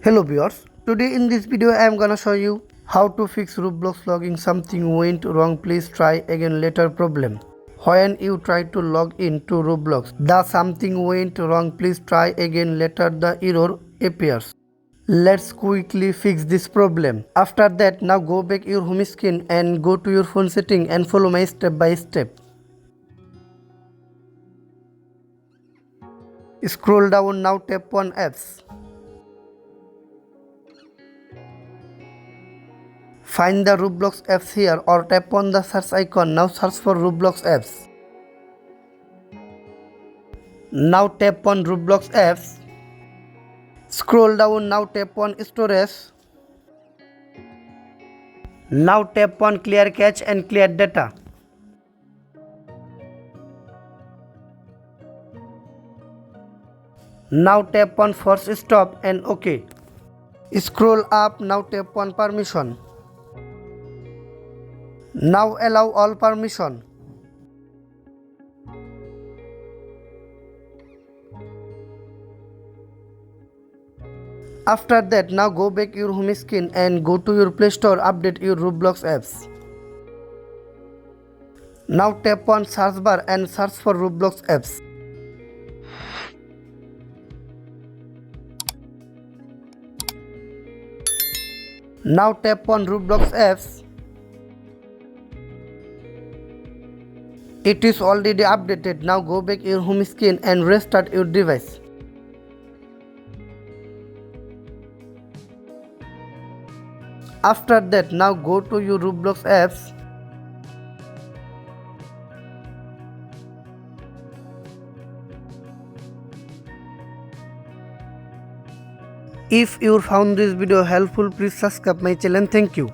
Hello viewers, today in this video I am gonna show you how to fix Roblox logging something went wrong, please try again later problem. When you try to log in to Roblox, the something went wrong, please try again later the error appears. Let's quickly fix this problem. After that, now go back your home screen and go to your phone setting and follow my step by step. Scroll down, now tap on apps. Find the Roblox apps here or tap on the search icon. Now search for Roblox apps. Now tap on Roblox apps. Scroll down, now tap on storage. Now tap on clear cache and clear data. Now tap on force stop and OK. Scroll up, now tap on permission. Now allow all permission. After that, now go back your home screen and go to your Play Store, update your Roblox apps. Now tap on search bar and search for Roblox apps. Now tap on Roblox apps. It is already updated. Now go back your home screen and restart your device. After that, now go to your Roblox apps. If you found this video helpful, please subscribe my channel. Thank you.